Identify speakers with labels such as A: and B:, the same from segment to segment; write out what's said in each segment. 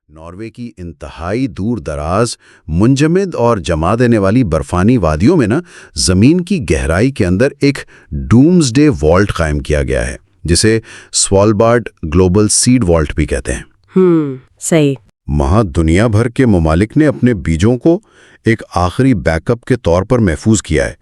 A: Norway کی انتہائی دور دراز منجمد اور جما دینے والی برفانی وادیوں میں زمین کی گہرائی کے اندر ایک ڈومز ڈے والٹ قائم کیا گیا ہے، جسے سوالبارڈ گلوبل سیڈ والٹ بھی کہتے ہیں۔
B: صحیح۔
A: وہاں دنیا بھر کے ممالک نے اپنے بیجوں کو ایک آخری بیک اپ کے طور پر محفوظ کیا ہے،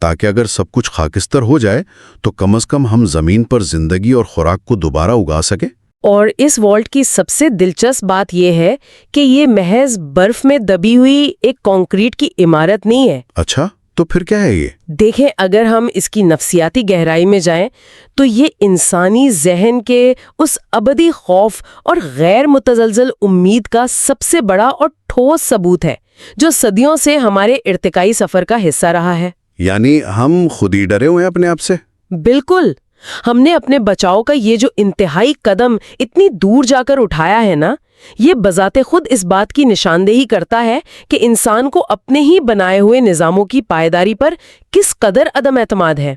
A: تاکہ اگر سب کچھ خاکستر ہو جائے تو کم از کم ہم زمین پر زندگی اور خوراک کو دوبارہ اگا سکیں۔
B: اور اس والٹ کی سب سے دلچسپ بات یہ ہے کہ یہ محض برف میں دبی ہوئی ایک کنکریٹ کی عمارت نہیں ہے۔
A: اچھا، تو پھر کیا ہے یہ؟
B: دیکھیں، اگر ہم اس کی نفسیاتی گہرائی میں جائیں تو یہ انسانی ذہن کے اس ابدی خوف اور غیر متزلزل امید کا سب سے بڑا اور ٹھوس ثبوت ہے، جو صدیوں سے ہمارے ارتقائی سفر کا حصہ رہا ہے۔
A: یعنی ہم خود ہی ڈرے ہوئے ہیں اپنے آپ سے؟
B: بالکل۔ ہم نے اپنے بچاؤ کا یہ جو انتہائی قدم اتنی دور جا کر اٹھایا ہے یہ بذات خود اس بات کی نشاندہی کرتا ہے کہ انسان کو اپنے ہی بنائے ہوئے نظاموں کی پائیداری پر کس قدر عدم اعتماد ہے۔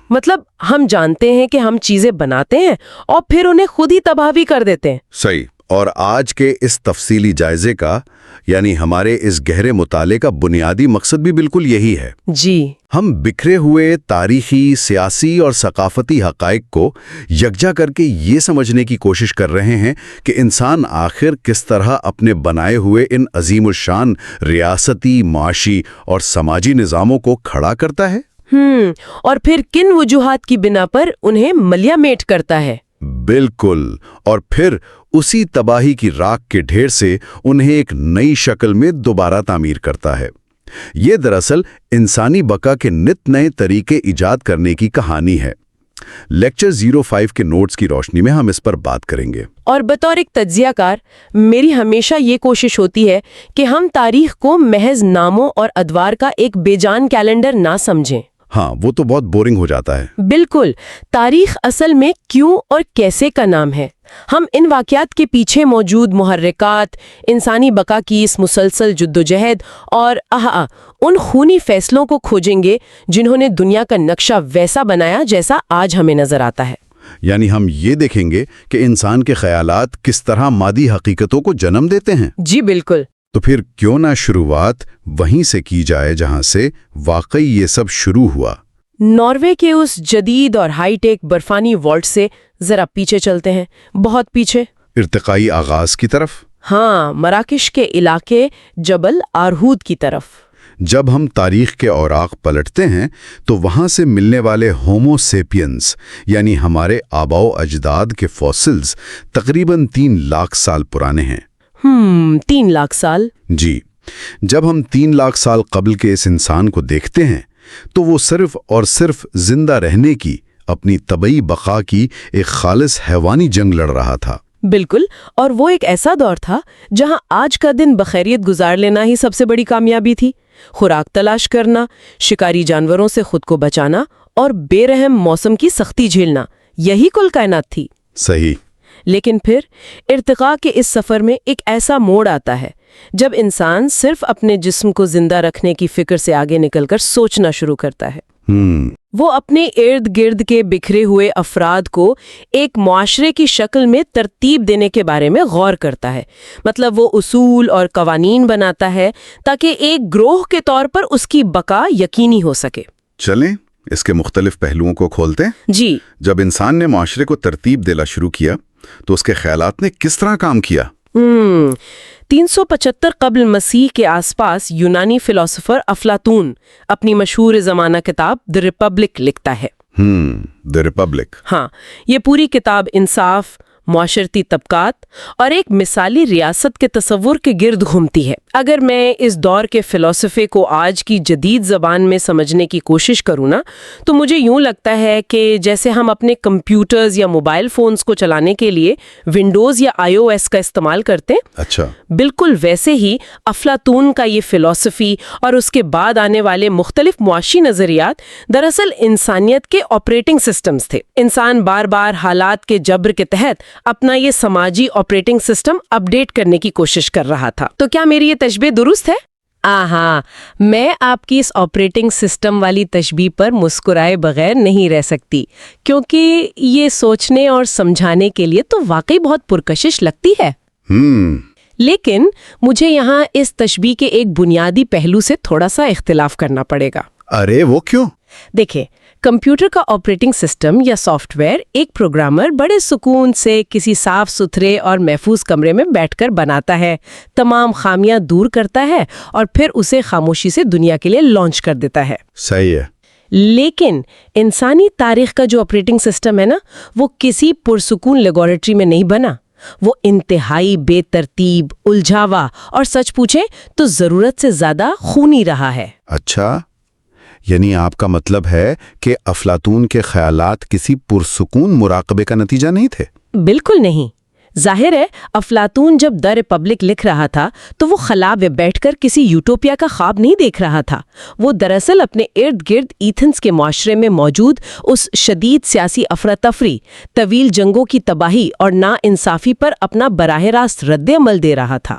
B: مطلب ہم جانتے ہیں کہ ہم چیزیں بناتے ہیں اور پھر انہیں خود ہی تباہ بھی کر دیتے ہیں۔
A: صحیح۔ اور آج کے اس تفصیلی جائزے کا، یعنی ہمارے اس گہرے مطالعے کا بنیادی مقصد بھی بالکل یہی ہے۔
B: جی۔
A: ہم بکھرے ہوئے تاریخی، سیاسی اور ثقافتی حقائق کو یکجا کر کے یہ سمجھنے کی کوشش کر رہے ہیں کہ انسان آخر کس طرح اپنے بنائے ہوئے ان عظیم الشان ریاستی، معاشی اور سماجی نظاموں کو کھڑا کرتا ہے۔
B: اور پھر کن وجوہات کی بنا پر انہیں ملیا میٹ کرتا ہے۔
A: بالکل۔ اور پھر اسی تباہی کی راکھ کے ڈھیر سے انہیں ایک نئی شکل میں دوبارہ تعمیر کرتا ہے۔ یہ دراصل انسانی بقا کے نت نئے طریقے ایجاد کرنے کی کہانی ہے۔ لیکچر 05 کے نوٹس کی روشنی میں ہم اس پر بات کریں گے۔
B: اور بطور ایک تجزیہ کار میری ہمیشہ یہ کوشش ہوتی ہے کہ ہم تاریخ کو محض ناموں اور ادوار کا ایک بے جان کیلنڈر نہ سمجھیں۔
A: ہاں، وہ تو بہت بورنگ ہو جاتا ہے۔
B: بالکل۔ تاریخ اصل میں کیوں اور کیسے کا نام ہے۔ ہم ان واقعات کے پیچھے موجود محرکات، انسانی بقا کی اس مسلسل جدوجہد اور ان خونی فیصلوں کو کھوجیں گے جنہوں نے دنیا کا نقشہ ویسا بنایا جیسا آج ہمیں نظر آتا ہے۔
A: یعنی ہم یہ دیکھیں گے کہ انسان کے خیالات کس طرح مادی حقیقتوں کو جنم دیتے ہیں۔
B: جی بالکل۔
A: تو پھر کیوں نہ شروعات وہیں سے کی جائے جہاں سے واقعی یہ سب شروع ہوا۔
B: ناروے کے اس جدید اور ہائی ٹیک برفانی والٹ سے ذرا پیچھے چلتے ہیں، بہت پیچھے،
A: ارتقائی آغاز کی طرف۔
B: ہاں، مراکش کے علاقے جبل آرہود کی طرف۔
A: جب ہم تاریخ کے اوراق پلٹتے ہیں تو وہاں سے ملنے والے ہومو سیپینز، یعنی ہمارے آباء و اجداد کے فوسلز، تقریباً 3 لاکھ سال پرانے ہیں۔
B: 3 لاکھ سال؟
A: جی۔ جب ہم 3 لاکھ سال قبل کے اس انسان کو دیکھتے ہیں تو وہ صرف اور صرف زندہ رہنے کی، اپنی طبعی بقا کی ایک خالص حیوانی جنگ لڑ رہا تھا۔
B: بالکل۔ اور وہ ایک ایسا دور تھا جہاں آج کا دن بخیریت گزار لینا ہی سب سے بڑی کامیابی تھی۔ خوراک تلاش کرنا، شکاری جانوروں سے خود کو بچانا اور بے رحم موسم کی سختی جھیلنا، یہی کل کائنات تھی۔
A: صحیح۔
B: لیکن پھر ارتقاء کے اس سفر میں ایک ایسا موڑ آتا ہے جب انسان صرف اپنے جسم کو زندہ رکھنے کی فکر سے آگے نکل کر سوچنا شروع کرتا ہے۔ وہ اپنے ارد گرد کے بکھرے ہوئے افراد کو ایک معاشرے کی شکل میں ترتیب دینے کے بارے میں غور کرتا ہے۔ مطلب وہ اصول اور قوانین بناتا ہے تاکہ ایک گروہ کے طور پر اس کی بقا یقینی ہو سکے۔
A: چلیں اس کے مختلف پہلوؤں کو کھولتے ہیں۔
B: جی۔
A: جب انسان نے معاشرے کو ترتیب دینا شروع کیا تو اس کے خیالات نے کس طرح کام کیا؟
B: 375 قبل مسیح کے آس پاس یونانی فلسفر افلاطون اپنی مشہور زمانہ کتاب دی ریپبلک لکھتا ہے۔
A: دی ریپبلک۔
B: ہاں، یہ پوری کتاب انصاف، معاشرتی طبقات اور ایک مثالی ریاست کے تصور کے گرد گھومتی ہے۔ اگر میں اس دور کے فلسفے کو آج کی جدید زبان میں سمجھنے کی کوشش کروں تو مجھے یوں لگتا ہے کہ جیسے ہم اپنے کمپیوٹرز یا موبائل فونز کو چلانے کے لیے ونڈوز یا iOS کا استعمال کرتے ہیں،
A: اچھا،
B: بالکل ویسے ہی افلاطون کا یہ فلسفی اور اس کے بعد آنے والے مختلف معاشی نظریات دراصل انسانیت کے آپریٹنگ سسٹمز تھے۔ انسان بار بار حالات کے جبر کے تحت اپنا یہ سماجی آپریٹنگ سسٹم اپ ڈیٹ کرنے کی کوشش کر رہا تھا۔ تو کیا میری یہ تشبیہ درست ہے؟ ہاں، میں آپ کی اس آپریٹنگ سسٹم والی تشبیہ پر مسکرائے بغیر نہیں رہ سکتی، کیونکہ یہ سوچنے اور سمجھانے کے لیے تو واقعی بہت پرکشش لگتی ہے۔ لیکن مجھے یہاں اس تشبیہ کے ایک بنیادی پہلو سے تھوڑا سا اختلاف کرنا پڑے گا۔
A: ارے وہ کیوں؟
B: دیکھیں، کمپیوٹر کا آپریٹنگ سسٹم یا سافٹ ویئر ایک پروگرامر بڑے سکون سے کسی صاف ستھرے اور محفوظ کمرے میں بیٹھ کر بناتا ہے، تمام خامیاں دور کرتا ہے اور پھر اسے خاموشی سے دنیا کے لیے لانچ کر دیتا ہے۔
A: صحیح ہے۔
B: لیکن انسانی تاریخ کا جو آپریٹنگ سسٹم ہے نا، وہ کسی پرسکون لیبارٹری میں نہیں بنا۔ وہ انتہائی بے ترتیب، الجھاوا اور سچ پوچھیں تو ضرورت سے زیادہ خونی رہا ہے۔
A: اچھا، یعنی آپ کا مطلب ہے کہ افلاطون کے خیالات کسی پرسکون مراقبے کا نتیجہ نہیں تھے؟
B: بالکل نہیں۔ ظاہر ہے افلاطون جب دی ریپبلک لکھ رہا تھا تو وہ خلا میں بیٹھ کر کسی یوٹوپیا کا خواب نہیں دیکھ رہا تھا۔ وہ دراصل اپنے ارد گرد ایتھنز کے معاشرے میں موجود اس شدید سیاسی افراتفری، طویل جنگوں کی تباہی اور نا انصافی پر اپنا براہ راست رد عمل دے رہا تھا۔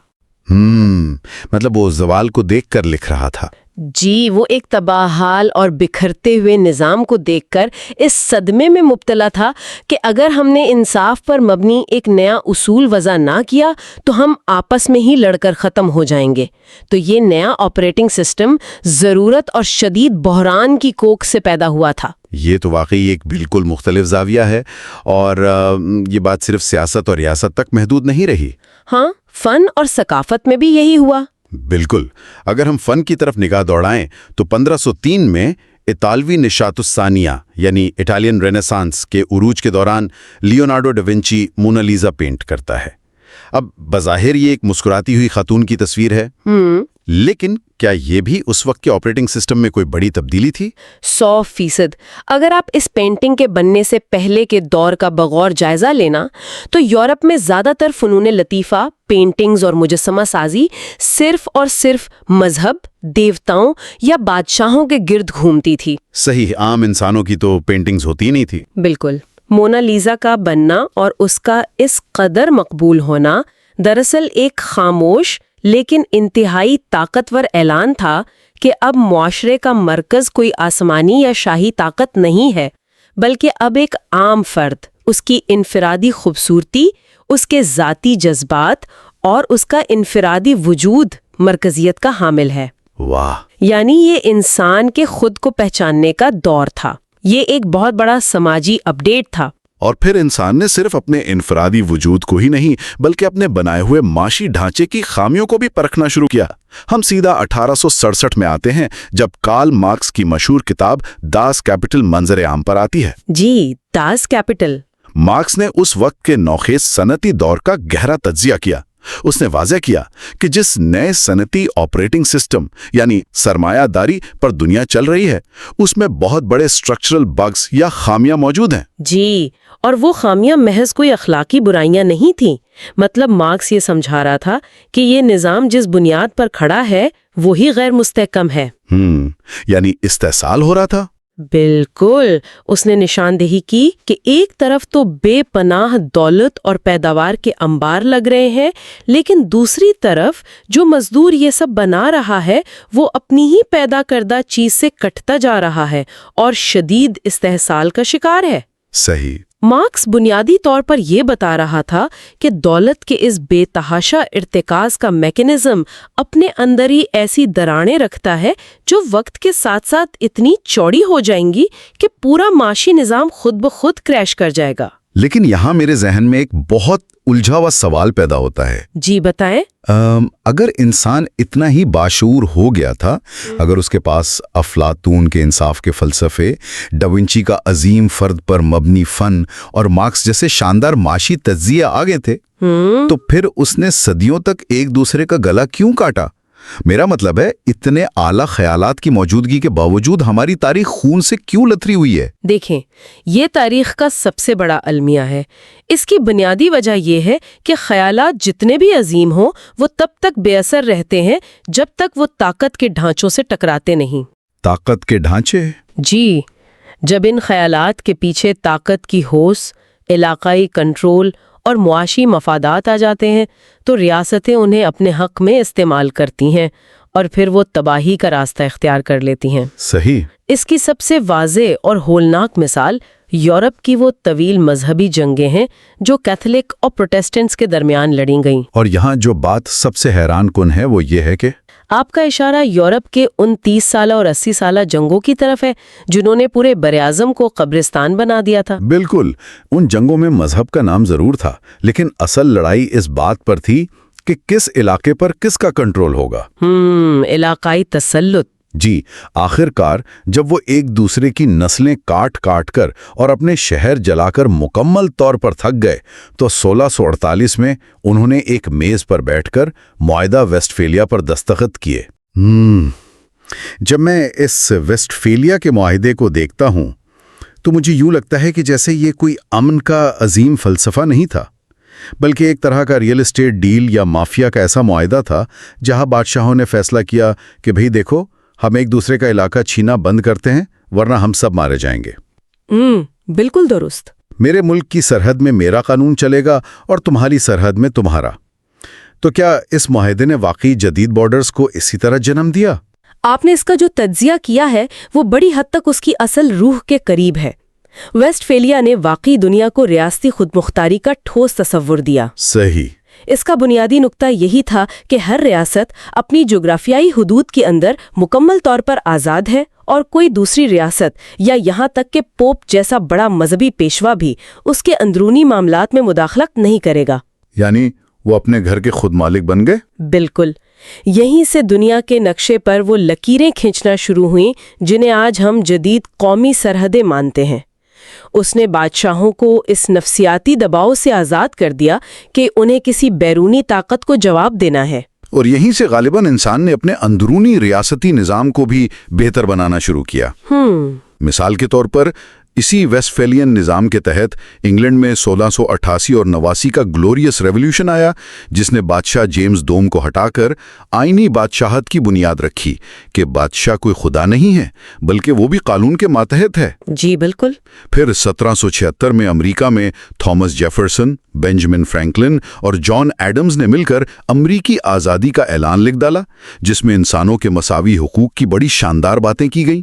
A: مطلب وہ زوال کو دیکھ کر لکھ رہا تھا۔
B: جی، وہ ایک تباہ حال اور بکھرتے ہوئے نظام کو دیکھ کر اس صدمے میں مبتلا تھا کہ اگر ہم نے انصاف پر مبنی ایک نیا اصول وضع نہ کیا تو ہم آپس میں ہی لڑ کر ختم ہو جائیں گے۔ تو یہ نیا آپریٹنگ سسٹم ضرورت اور شدید بحران کی کوکھ سے پیدا ہوا تھا۔
A: یہ تو واقعی ایک بالکل مختلف زاویہ ہے، اور یہ بات صرف سیاست اور ریاست تک محدود نہیں رہی۔
B: ہاں، فن اور ثقافت میں بھی یہی ہوا۔
A: بالکل۔ اگر ہم فن کی طرف نگاہ دوڑائیں تو 1503 میں اطالوی نشاط الثانیہ یعنی اٹالین رینیسانس کے عروج کے دوران لیونارڈو ڈا ونچی مونالیزا پینٹ کرتا ہے۔ اب بظاہر یہ ایک مسکراتی ہوئی خاتون کی تصویر ہے، لیکن کیا یہ بھی اس وقت کے آپریٹنگ سسٹم میں کوئی بڑی تبدیلی تھی؟
B: 100%۔ اگر آپ اس پینٹنگ کے بننے سے پہلے کے دور کا بغور جائزہ لینا تو یورپ میں زیادہ تر فنون لطیفہ، پینٹنگز اور مجسمہ سازی صرف اور صرف مذہب، دیوتاؤں یا بادشاہوں کے گرد گھومتی تھی۔
A: صحیح، عام انسانوں کی تو پینٹنگز ہوتی نہیں تھی۔
B: بالکل۔ مونالیزا کا بننا اور اس کا اس قدر مقبول ہونا دراصل ایک خاموش لیکن انتہائی طاقتور اعلان تھا کہ اب معاشرے کا مرکز کوئی آسمانی یا شاہی طاقت نہیں ہے، بلکہ اب ایک عام فرد، اس کی انفرادی خوبصورتی، اس کے ذاتی جذبات اور اس کا انفرادی وجود مرکزیت کا حامل ہے۔
A: واہ!
B: یعنی یہ انسان کے خود کو پہچاننے کا دور تھا۔ یہ ایک بہت بڑا سماجی اپڈیٹ تھا۔
A: اور پھر انسان نے صرف اپنے انفرادی وجود کو ہی نہیں بلکہ اپنے بنائے ہوئے معاشی ڈھانچے کی خامیوں کو بھی پرکھنا شروع کیا۔ ہم سیدھا 1867 میں آتے ہیں جب کارل مارکس کی مشہور کتاب داس کیپٹل منظر عام پر آتی ہے۔
B: جی، داس کیپٹل۔
A: مارکس نے اس وقت کے نوخیز صنعتی دور کا گہرا تجزیہ کیا۔ اس نے واضح کیا کہ جس نئے صنعتی آپریٹنگ سسٹم یعنی سرمایہ داری پر دنیا چل رہی ہے، اس میں بہت بڑے اسٹرکچرل بگز یا خامیاں موجود ہیں۔
B: جی، اور وہ خامیاں محض کوئی اخلاقی برائیاں نہیں تھیں۔ مطلب مارکس یہ سمجھا رہا تھا کہ یہ نظام جس بنیاد پر کھڑا ہے وہی غیر مستحکم ہے۔
A: یعنی استحصال ہو رہا تھا۔
B: بالکل۔ اس نے نشاندہی کی کہ ایک طرف تو بے پناہ دولت اور پیداوار کے انبار لگ رہے ہیں، لیکن دوسری طرف جو مزدور یہ سب بنا رہا ہے وہ اپنی ہی پیدا کردہ چیز سے کٹتا جا رہا ہے اور شدید استحصال کا شکار ہے۔
A: صحیح۔
B: مارکس بنیادی طور پر یہ بتا رہا تھا کہ دولت کے اس بے تحاشا ارتکاز کا میکانزم اپنے اندر ہی ایسی دراڑیں رکھتا ہے جو وقت کے ساتھ ساتھ اتنی چوڑی ہو جائیں گی کہ پورا معاشی نظام خود بخود کریش کر جائے گا۔
A: لیکن یہاں میرے ذہن میں ایک بہت الجھا ہوا سوال پیدا ہوتا ہے۔
B: جی بتائیں۔
A: اگر انسان اتنا ہی باشعور ہو گیا تھا، اگر اس کے پاس افلاطون کے انصاف کے فلسفے، ڈاونچی کا عظیم فرد پر مبنی فن اور مارکس جیسے شاندار معاشی تجزیے آ گئے تھے، تو پھر اس نے صدیوں تک ایک دوسرے کا گلا کیوں کاٹا؟ میرا مطلب ہے اتنے اعلیٰ خیالات کی موجودگی کے باوجود ہماری تاریخ خون سے کیوں لتھری ہوئی ہے؟
B: دیکھیں، یہ تاریخ کا سب سے بڑا المیہ ہے۔ اس کی بنیادی وجہ یہ ہے کہ خیالات جتنے بھی عظیم ہوں وہ تب تک بے اثر رہتے ہیں جب تک وہ طاقت کے ڈھانچوں سے ٹکراتے نہیں۔
A: طاقت کے ڈھانچے؟
B: جی، جب ان خیالات کے پیچھے طاقت کی ہوس، علاقائی کنٹرول اور معاشی مفادات آ جاتے ہیں تو ریاستیں انہیں اپنے حق میں استعمال کرتی ہیں اور پھر وہ تباہی کا راستہ اختیار کر لیتی ہیں۔
A: صحیح۔
B: اس کی سب سے واضح اور ہولناک مثال یورپ کی وہ طویل مذہبی جنگیں ہیں جو کیتھولک اور پروٹیسٹنٹس کے درمیان لڑیں گئیں۔
A: اور یہاں جو بات سب سے حیران کن ہے وہ یہ ہے کہ
B: آپ کا اشارہ یورپ کے ان 30 سالہ اور 80 سالہ جنگوں کی طرف ہے جنہوں نے پورے براعظم کو قبرستان بنا دیا تھا۔
A: بالکل، ان جنگوں میں مذہب کا نام ضرور تھا، لیکن اصل لڑائی اس بات پر تھی کہ کس علاقے پر کس کا کنٹرول ہوگا۔
B: علاقائی تسلط۔
A: جی، آخر کار جب وہ ایک دوسرے کی نسلیں کاٹ کاٹ کر اور اپنے شہر جلا کر مکمل طور پر تھک گئے تو 1648 میں انہوں نے ایک میز پر بیٹھ کر معاہدہ ویسٹفیلیا پر دستخط کیے۔ جب میں اس ویسٹفیلیا کے معاہدے کو دیکھتا ہوں تو مجھے یوں لگتا ہے کہ جیسے یہ کوئی امن کا عظیم فلسفہ نہیں تھا، بلکہ ایک طرح کا ریئل اسٹیٹ ڈیل یا مافیا کا ایسا معاہدہ تھا جہاں بادشاہوں نے فیصلہ کیا کہ بھئی دیکھو، ہم ایک دوسرے کا علاقہ چھینا بند کرتے ہیں ورنہ ہم سب مارے جائیں گے۔
B: بالکل درست۔
A: میرے ملک کی سرحد میں میرا قانون چلے گا اور تمہاری سرحد میں تمہارا۔ تو کیا اس معاہدے نے واقعی جدید بارڈرز کو اسی طرح جنم دیا؟
B: آپ نے اس کا جو تجزیہ کیا ہے وہ بڑی حد تک اس کی اصل روح کے قریب ہے۔ ویسٹفیلیا نے واقعی دنیا کو ریاستی خود مختاری کا ٹھوس تصور دیا۔
A: صحیح۔
B: اس کا بنیادی نقطہ یہی تھا کہ ہر ریاست اپنی جغرافیائی حدود کے اندر مکمل طور پر آزاد ہے اور کوئی دوسری ریاست یا یہاں تک کہ پوپ جیسا بڑا مذہبی پیشوا بھی اس کے اندرونی معاملات میں مداخلت نہیں کرے گا۔
A: یعنی وہ اپنے گھر کے خود مالک بن گئے؟
B: بالکل۔ یہیں سے دنیا کے نقشے پر وہ لکیریں کھینچنا شروع ہوئیں جنہیں آج ہم جدید قومی سرحدیں مانتے ہیں۔ اس نے بادشاہوں کو اس نفسیاتی دباؤ سے آزاد کر دیا کہ انہیں کسی بیرونی طاقت کو جواب دینا ہے۔
A: اور یہیں سے غالباً انسان نے اپنے اندرونی ریاستی نظام کو بھی بہتر بنانا شروع کیا۔ مثال کے طور پر اسی ویسٹفیلین نظام کے تحت انگلینڈ میں 1688 اور 89 کا گلوریس ریولوشن آیا، جس نے بادشاہ جیمز دوم کو ہٹا کر آئینی بادشاہت کی بنیاد رکھی کہ بادشاہ کوئی خدا نہیں ہے بلکہ وہ بھی قانون کے ماتحت ہے۔
B: جی بالکل۔
A: پھر 1776 میں امریکہ میں تھامس جیفرسن، بینجامن فرینکلن اور جان ایڈمز نے مل کر امریکی آزادی کا اعلان لکھ ڈالا، جس میں انسانوں کے مساوی حقوق کی بڑی شاندار باتیں کی گئیں۔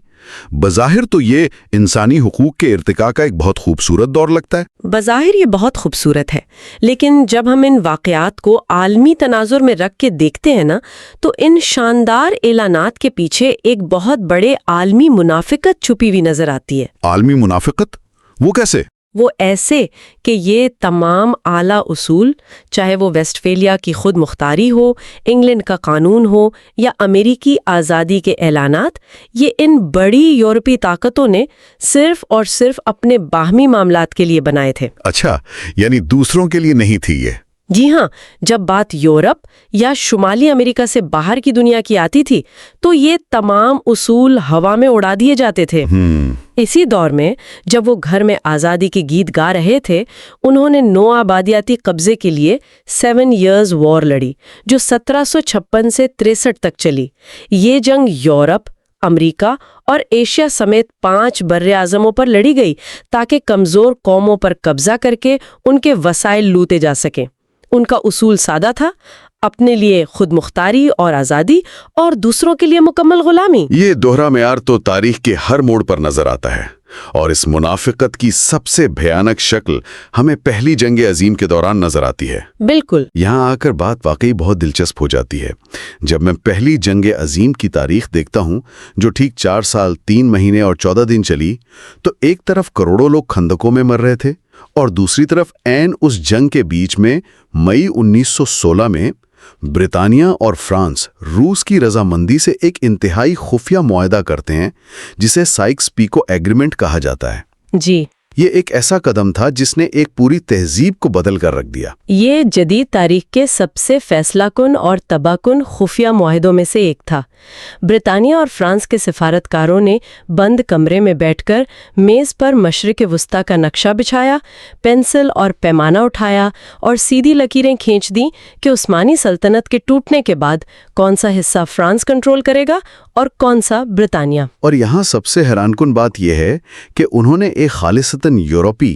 A: بظاہر تو یہ انسانی حقوق کے ارتقاء کا ایک بہت خوبصورت دور لگتا ہے۔
B: بظاہر یہ بہت خوبصورت ہے، لیکن جب ہم ان واقعات کو عالمی تناظر میں رکھ کے دیکھتے ہیں نا تو ان شاندار اعلانات کے پیچھے ایک بہت بڑے عالمی منافقت چھپی ہوئی نظر آتی ہے۔
A: عالمی منافقت؟ وہ کیسے؟
B: وہ ایسے کہ یہ تمام اعلیٰ اصول، چاہے وہ ویسٹفیلیا کی خود مختاری ہو، انگلینڈ کا قانون ہو یا امریکی آزادی کے اعلانات، یہ ان بڑی یورپی طاقتوں نے صرف اور صرف اپنے باہمی معاملات کے لیے بنائے تھے۔
A: اچھا، یعنی دوسروں کے لیے نہیں تھی یہ؟
B: جی ہاں، جب بات یورپ یا شمالی امریکہ سے باہر کی دنیا کی آتی تھی تو یہ تمام اصول ہوا میں اڑا دیے جاتے تھے۔ اسی دور میں جب وہ گھر میں آزادی کے گیت گا رہے تھے، انہوں نے نو آبادیاتی قبضے کے لیے 7 ایئرز وار لڑی، جو 1756 سے 63 تک چلی۔ یہ جنگ یورپ، امریکہ اور ایشیا سمیت 5 براعظموں پر لڑی گئی تاکہ کمزور قوموں پر قبضہ کر کے ان کے وسائل لوٹے جا سکیں۔ ان کا اصول سادہ تھا، اپنے لیے خود مختاری اور آزادی اور دوسروں کے لیے مکمل غلامی۔
A: یہ دوہرا معیار تو تاریخ کے ہر موڑ پر نظر آتا ہے، اور اس منافقت کی سب سے بھیانک شکل ہمیں پہلی جنگ عظیم کے دوران نظر آتی ہے۔
B: بالکل۔
A: یہاں آ کر بات واقعی بہت دلچسپ ہو جاتی ہے۔ جب میں پہلی جنگ عظیم کی تاریخ دیکھتا ہوں، جو ٹھیک 4 سال 3 مہینے اور 14 دن چلی، تو ایک طرف کروڑوں لوگ خندقوں میں مر رہے تھے اور دوسری طرف عین اس جنگ کے بیچ میں مئی 1916 میں برطانیہ اور فرانس روس کی رضامندی سے ایک انتہائی خفیہ معاہدہ کرتے ہیں جسے سائکس پیکو ایگریمنٹ کہا جاتا ہے۔
B: جی،
A: یہ ایک ایسا قدم تھا جس نے ایک پوری تہذیب کو بدل کر رکھ دیا۔
B: یہ جدید تاریخ کے سب سے فیصلہ کن اور تباہ کن خفیہ معاہدوں میں سے ایک تھا۔ برطانیہ اور فرانس کے سفارتکاروں نے بند کمرے میں بیٹھ کر میز پر مشرق وسطیٰ کا نقشہ بچھایا، پینسل اور پیمانہ اٹھایا اور سیدھی لکیریں کھینچ دیں کہ عثمانی سلطنت کے ٹوٹنے کے بعد کون سا حصہ فرانس کنٹرول کرے گا اور کون سا برطانیہ۔
A: اور یہاں سب سے حیران کن بات یہ ہے کہ انہوں نے ایک خالصتاً یورپی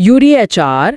B: UDHR।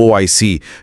A: OIC,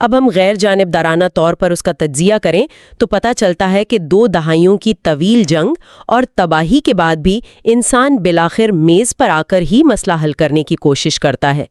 B: اب ہم غیر جانبدارانہ طور پر اس کا تجزیہ کریں تو پتہ چلتا ہے کہ 2 دہائیوں کی طویل جنگ اور تباہی کے بعد بھی انسان بالآخر میز پر آ کر ہی مسئلہ حل کرنے کی کوشش کرتا ہے۔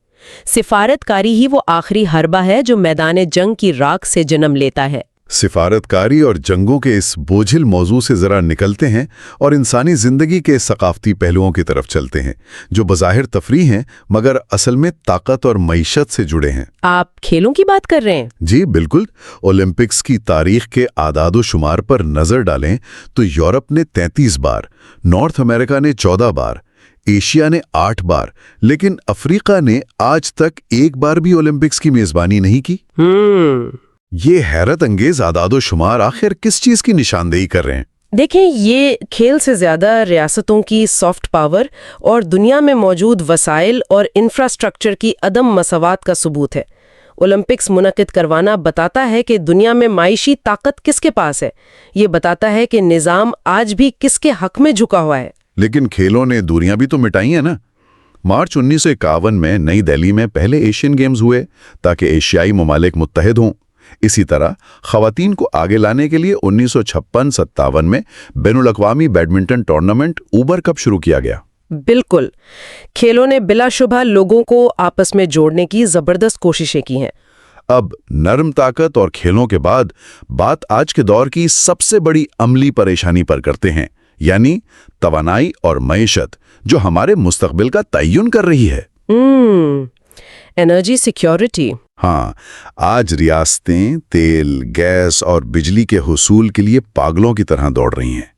B: سفارت کاری ہی وہ آخری حربہ ہے جو میدان جنگ کی راکھ سے جنم لیتا ہے۔
A: سفارت کاری اور جنگوں کے اس بوجھل موضوع سے ذرا نکلتے ہیں اور انسانی زندگی کے ثقافتی پہلوؤں کی طرف چلتے ہیں جو بظاہر تفریح ہیں مگر اصل میں طاقت اور معیشت سے جڑے ہیں۔
B: آپ کھیلوں کی بات کر رہے ہیں؟
A: جی بالکل۔ اولمپکس کی تاریخ کے اعداد و شمار پر نظر ڈالیں تو یورپ نے 33 بار، نارتھ امریکہ نے 14 بار، ایشیا نے 8 بار، لیکن افریقہ نے آج تک ایک بار بھی اولمپکس کی میزبانی نہیں کی۔ یہ حیرت انگیز اعداد و شمار آخر کس چیز کی نشاندہی کر رہے ہیں؟
B: دیکھیں، یہ کھیل سے زیادہ ریاستوں کی سافٹ پاور اور دنیا میں موجود وسائل اور انفراسٹرکچر کی عدم مساوات کا ثبوت ہے۔ اولمپکس منعقد کروانا بتاتا ہے کہ دنیا میں معاشی طاقت کس کے پاس ہے۔ یہ بتاتا ہے کہ نظام آج بھی کس کے حق میں جھکا ہوا ہے۔
A: لیکن کھیلوں نے دوریاں بھی تو مٹائی ہیں نا۔ مارچ 1951 میں نئی دہلی میں پہلے ایشین گیمز ہوئے تاکہ ایشیائی ممالک متحد ہوں۔ اسی طرح خواتین کو آگے لانے کے لیے 1956-57 میں بین الاقوامی بیڈمنٹن ٹورنامنٹ اوبر کپ شروع کیا گیا۔
B: بالکل، کھیلوں نے بلا شبہ لوگوں کو آپس میں جوڑنے کی زبردست کوششیں کی ہیں۔
A: اب نرم طاقت اور کھیلوں کے بعد بات آج کے دور کی سب سے بڑی عملی پریشانی پر کرتے ہیں، یعنی توانائی اور معیشت، جو ہمارے مستقبل کا تعین کر رہی ہے۔
B: Energy security.
A: ہاں، آج ریاستیں تیل، گیس اور بجلی کے حصول کے لیے پاگلوں کی طرح دوڑ رہی ہیں،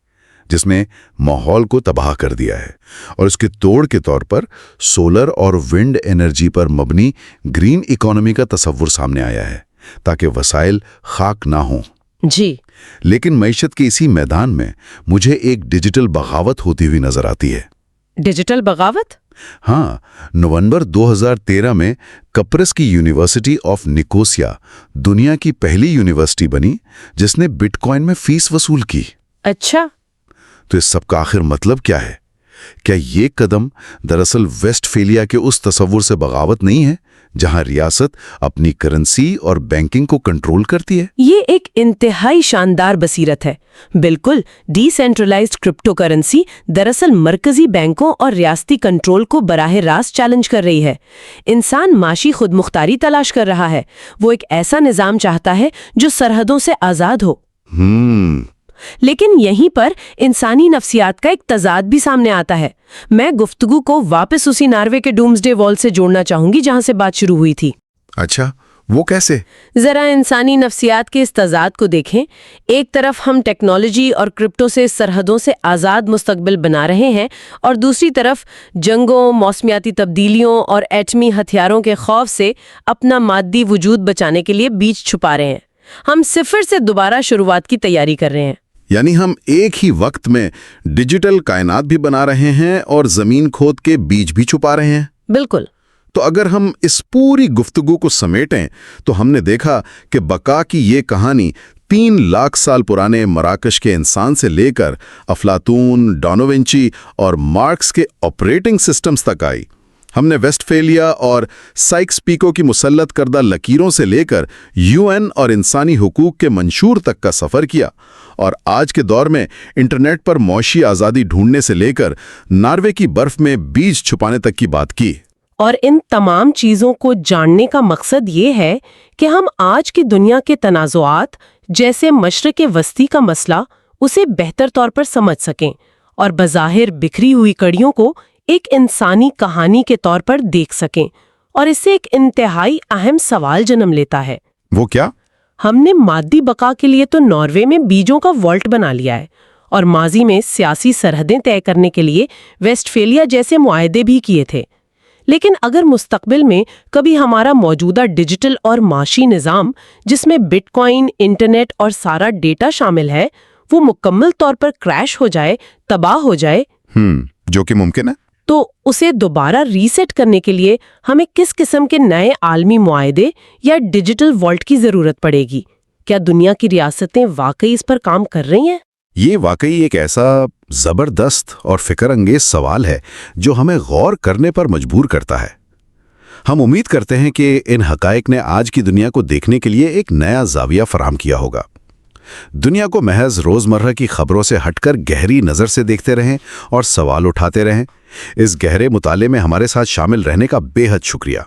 A: جس میں ماحول کو تباہ کر دیا ہے، اور اس کے توڑ کے طور پر سولر اور ونڈ انرجی پر مبنی گرین اکانومی کا تصور سامنے آیا ہے تاکہ وسائل خاک نہ ہوں۔
B: جی،
A: لیکن معیشت کے اسی میدان میں مجھے ایک ڈیجیٹل بغاوت ہوتی ہوئی نظر آتی ہے۔
B: ڈیجیٹل بغاوت؟
A: ہاں، نومبر 2013 میں کپرس کی یونیورسٹی آف نکوسیا دنیا کی پہلی یونیورسٹی بنی جس نے بٹ کوائن میں فیس وصول کی۔
B: اچھا،
A: تو اس سب کا آخر مطلب کیا ہے؟ کیا یہ قدم دراصل ویسٹ فیلیا کے اس تصور سے بغاوت نہیں ہے جہاں ریاست اپنی کرنسی اور بینکنگ کو کنٹرول کرتی ہے؟
B: یہ ایک انتہائی شاندار بصیرت ہے۔ بالکل، ڈی سینٹرلائزڈ کرپٹو کرنسی دراصل مرکزی بینکوں اور ریاستی کنٹرول کو براہ راست چیلنج کر رہی ہے۔ انسان معاشی خود مختاری تلاش کر رہا ہے۔ وہ ایک ایسا نظام چاہتا ہے جو سرحدوں سے آزاد ہو۔ لیکن یہیں پر انسانی نفسیات کا ایک تضاد بھی سامنے آتا ہے۔ میں گفتگو کو واپس اسی ناروے کے ڈومسڈے وال سے جوڑنا چاہوں گی جہاں سے بات شروع ہوئی تھی۔
A: اچھا، وہ کیسے؟
B: ذرا انسانی نفسیات کے اس تضاد کو دیکھیں۔ ایک طرف ہم ٹیکنالوجی اور کرپٹو سے سرحدوں سے آزاد مستقبل بنا رہے ہیں، اور دوسری طرف جنگوں، موسمیاتی تبدیلیوں اور ایٹمی ہتھیاروں کے خوف سے اپنا مادی وجود بچانے کے لیے بیج چھپا رہے ہیں۔ ہم صفر سے دوبارہ شروعات کی تیاری کر رہے ہیں۔
A: یعنی ہم ایک ہی وقت میں ڈیجیٹل کائنات بھی بنا رہے ہیں اور زمین کھود کے بیج بھی چھپا رہے ہیں۔
B: بالکل۔
A: تو اگر ہم اس پوری گفتگو کو سمیٹیں تو ہم نے دیکھا کہ بقا کی یہ کہانی 3 لاکھ سال پرانے مراکش کے انسان سے لے کر افلاطون، ڈانوونچی اور مارکس کے آپریٹنگ سسٹمز تک آئی۔ ہم نے ویسٹ فیلیا اور سائکس پیکو کی مسلط کردہ لکیروں سے لے کر UN اور انسانی حقوق کے منشور تک کا سفر کیا، اور آج کے دور میں انٹرنیٹ پر معاشی آزادی ڈھونڈنے سے لے کر ناروے کی برف میں بیج چھپانے تک کی بات کی۔
B: اور ان تمام چیزوں کو جاننے کا مقصد یہ ہے کہ ہم آج کی دنیا کے تنازعات جیسے مشرق وسطی کا مسئلہ اسے بہتر طور پر سمجھ سکیں، اور بظاہر بکھری ہوئی کڑیوں کو ایک انسانی کہانی کے طور پر دیکھ سکیں۔ اور اس سے ایک انتہائی اہم سوال جنم لیتا ہے۔
A: وہ کیا؟
B: ہم نے مادی بقا کے لیے تو ناروے میں بیجوں کا والٹ بنا لیا ہے، اور ماضی میں سیاسی سرحدیں طے کرنے کے لیے ویسٹ فیلیا جیسے معاہدے بھی کیے تھے۔ لیکن اگر مستقبل میں کبھی ہمارا موجودہ ڈیجیٹل اور معاشی نظام، جس میں بٹ کوائن، انٹرنیٹ اور سارا ڈیٹا شامل ہے، وہ مکمل طور پر کریش ہو جائے، تباہ ہو جائے،
A: جو کہ ممکن ہے،
B: تو اسے دوبارہ ریسیٹ کرنے کے لیے ہمیں کس قسم کے نئے عالمی معاہدے یا ڈیجیٹل والٹ کی ضرورت پڑے گی؟ کیا دنیا کی ریاستیں واقعی اس پر کام کر رہی ہیں؟
A: یہ واقعی ایک ایسا زبردست اور فکر انگیز سوال ہے جو ہمیں غور کرنے پر مجبور کرتا ہے۔ ہم امید کرتے ہیں کہ ان حقائق نے آج کی دنیا کو دیکھنے کے لیے ایک نیا زاویہ فراہم کیا ہوگا۔ دنیا کو محض روزمرہ کی خبروں سے ہٹ کر گہری نظر سے دیکھتے رہیں اور سوال اٹھاتے رہیں۔ اس گہرے مطالعے میں ہمارے ساتھ شامل رہنے کا بے حد شکریہ۔